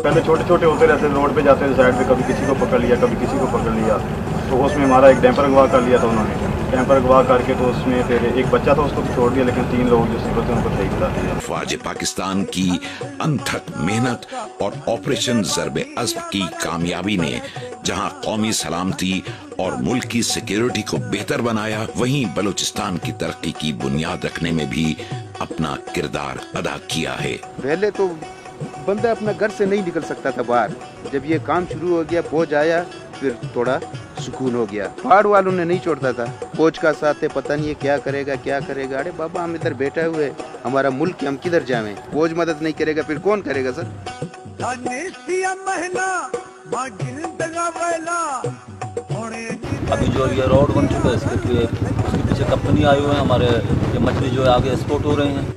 पहले छोटे छोटे होते रहते थे, रोड पे जाते थे साइड पे, कभी किसी को पकड़ लिया, कभी किसी को पकड़ लिया, तो उसमें हमारा एक डैम्पर अगवा कर लिया था उन्होंने। डैम्पर अगवा करके तो उसमें फिर एक बच्चा था, उसको तो छोड़ दिया, लेकिन 3 लोग जो सिर्फ थे उनको सही करा दिया। फौज पाकिस्तान की अनथक मेहनत और ऑपरेशन ज़र्ब-ए-अज़्ब की कामयाबी ने जहां कौमी सलामती और मुल्क की सिक्योरिटी को बेहतर बनाया, वहीं बलूचिस्तान की तरक्की की बुनियाद रखने में भी अपना किरदार अदा किया है। पहले तो बंदा अपना घर से नहीं निकल सकता था बाहर, जब ये काम शुरू हो गया, फौज आया, फिर थोड़ा सुकून हो गया। पहाड़ वालों ने नहीं छोड़ता था, फौज का साथ है, पता नहीं है क्या करेगा। अरे बाबा हम इधर बैठे हुए, हमारा मुल्क, हम किधर जावें, फौज मदद नहीं करेगा फिर कौन करेगा सर। अभी जो ये रोड बन चुका है, उसके पीछे कंपनी आए हुए हैं, हमारे ये मछली जो है आगे एक्सपोर्ट हो रही हैं।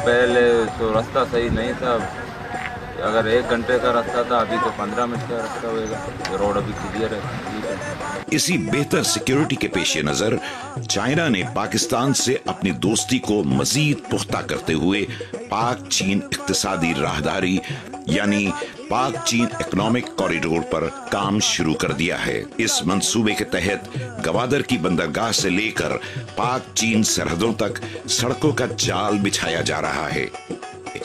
पहले तो रास्ता सही नहीं था, अगर 1 घंटे का रास्ता था, अभी तो 15 मिनट का रास्ता होगा। रोड अभी क्लियर है। इसी बेहतर सिक्योरिटी के पेश नजर चाइना ने पाकिस्तान से अपनी दोस्ती को मजीद पुख्ता करते हुए पाक चीन इक्तिसादी राहदारी यानी पाक चीन इकोनॉमिक कॉरिडोर पर काम शुरू कर दिया है। इस मंसूबे के तहत गवादर की बंदरगाह से लेकर पाक चीन सरहदों तक सड़कों का जाल बिछाया जा रहा है।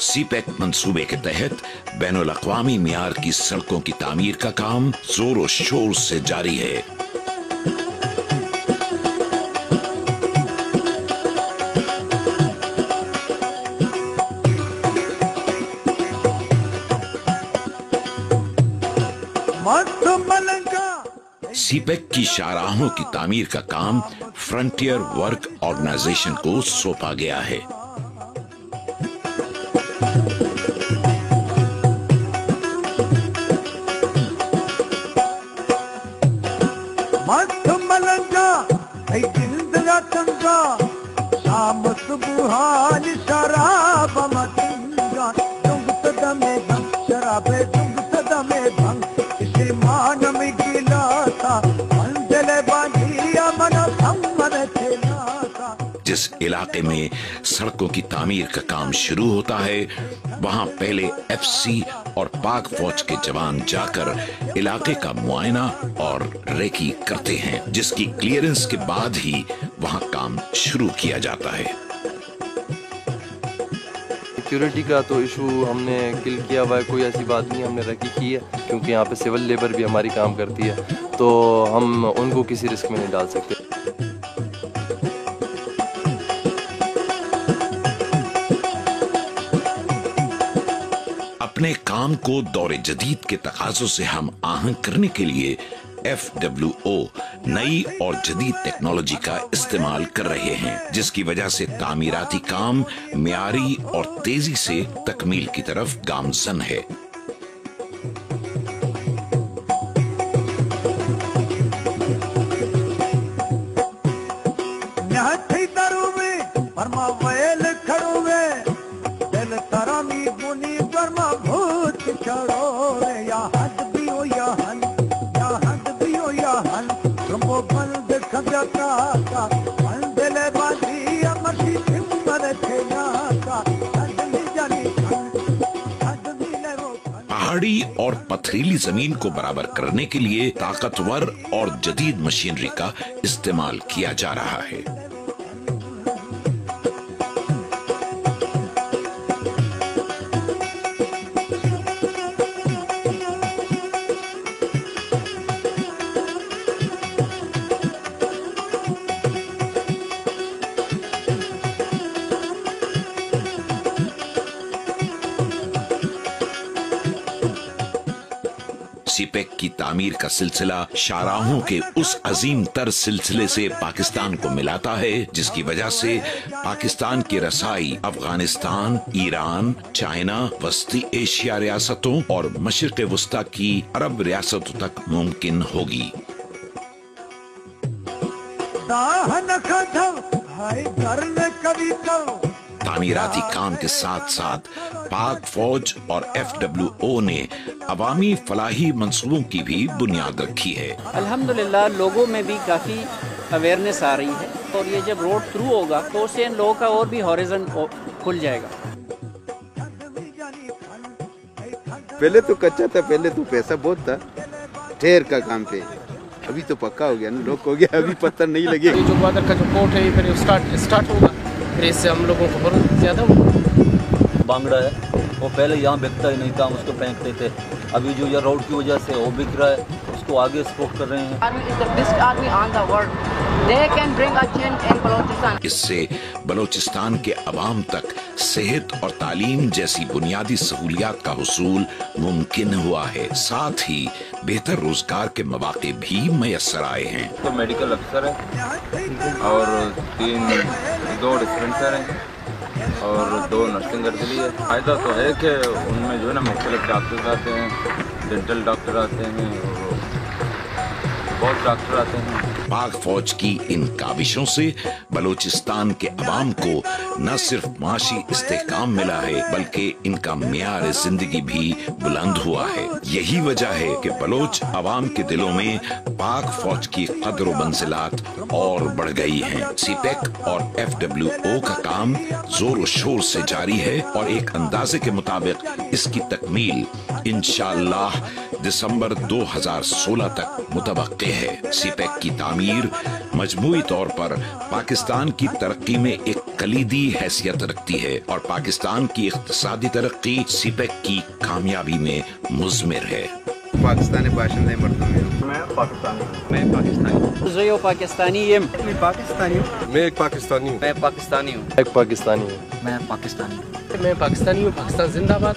सीपेक मंसूबे के तहत बैनुल अक़वामी मियार की सड़कों की तामीर का काम जोरों शोर से जारी है। सीपेक की शाहराहों की तामीर का काम फ्रंटियर वर्क ऑर्गेनाइजेशन को सौंपा गया है। जिस इलाके में सड़कों की तामीर का काम शुरू होता है, वहां पहले एफसी और पाक फौज के जवान जाकर इलाके का मुआयना और रेकी करते हैं, जिसकी क्लियरेंस के बाद ही वहां काम शुरू किया जाता है। सिक्योरिटी का तो इशू हमने किल किया हुआ है, कोई ऐसी बात नहीं, हमने रेकी की है, क्योंकि यहाँ पे सिविल लेबर भी हमारी काम करती है, तो हम उनको किसी रिस्क में नहीं डाल सकते। अपने काम को दौरे जदीद के तकाज़ों से हम आहंग करने के लिए FWO नई और जदीद टेक्नोलॉजी का इस्तेमाल कर रहे हैं, जिसकी वजह से तामीराती काम मियारी और तेजी से तकमील की तरफ गामजन है। पहाड़ी और पथरीली जमीन को बराबर करने के लिए ताकतवर और जदीद मशीनरी का इस्तेमाल किया जा रहा है। सीपेक की तामीर का सिलसिला शाहराहों के उस अजीम तर सिलसिले से पाकिस्तान को मिलाता है, जिसकी वजह से पाकिस्तान की रसाई अफगानिस्तान, ईरान, चाइना, वस्ती एशिया रियासतों और मशरिक़ वस्ता की अरब रियासतों तक मुमकिन होगी। तामीराती काम के साथ साथ पाक फौज और FWO ने अवामी फलाही मंसूबों की भी बुनियाद रखी है। अल्हम्दुलिल्लाह लोगों में भी काफ़ी अवेयरनेस आ रही है और ये जब रोड थ्रू होगा तो उससे इन लोगों का और भी हॉरिजन खुल जाएगा। पहले तो कच्चा था, पहले तो पैसा बहुत था ठेर का काम पे, अभी तो पक्का हो गया ना, लोग हो गया, अभी पत्थर नहीं लगे। जो ग्वादर का जो पोर्ट है फिर स्टार्ट होगा, फिर इससे हम लोगों को बहुत ज़्यादा होगा। बांगड़ा है वो पहले यहाँ बिकता ही नहीं था, हम उसको फेंकते थे, अभी जो ये रोड की वजह से वो बिक रहा है, उसको आगे एक्सपोर्ट कर रहे हैं। इससे बलोचिस्तान के अवाम तक सेहत और तालीम जैसी बुनियादी सहूलियात का हुसूल मुमकिन हुआ है, साथ ही बेहतर रोजगार के मौके भी मैसर आए हैं। तो मेडिकल अफसर है और 2 डिस्पेंसर हैं और 2 नर्सिंग गर्दली है। फ़ायदा तो है कि उनमें जो है ना मुख्तलिफ डॉक्टर आते हैं, डेंटल डॉक्टर आते हैं और बहुत डॉक्टर आते हैं। पाक फौज की इन काविशों से बलोचिस्तान के अवाम को न सिर्फ माशी इस्तेहकाम मिला है बल्कि इनका मियार जिंदगी भी बुलंद हुआ है। यही वजह है कि बलोच अवाम के दिलों में पाक फौज की कदर व मंजिलात और बढ़ गई हैं। सीपेक और FWO का काम जोर शोर से जारी है और एक अंदाजे के मुताबिक इसकी तकमील इंशाअल्लाह दिसंबर 2016 तक मुतवक्के है। सीपेक की तामीर मजमूई तौर पर पाकिस्तान की तरक्की में एक कलीदी हैसियत रखती है और पाकिस्तान की इक्तिसादी तरक्की सीपेक की कामयाबी में मुज़मिर है। पाकिस्तानी बाशिंदे मर्दों में मैं पाकिस्तानी मैं पाकिस्तानी मैं एक पाकिस्तानी हूँ। मैं एक पाकिस्तानी हूँ। मैं पाकिस्तानी हूँ। एक पाकिस्तानी हूँ। मैं पाकिस्तानी हूँ। मैं पाकिस्तानी हूँ। पाकिस्तान जिंदाबाद।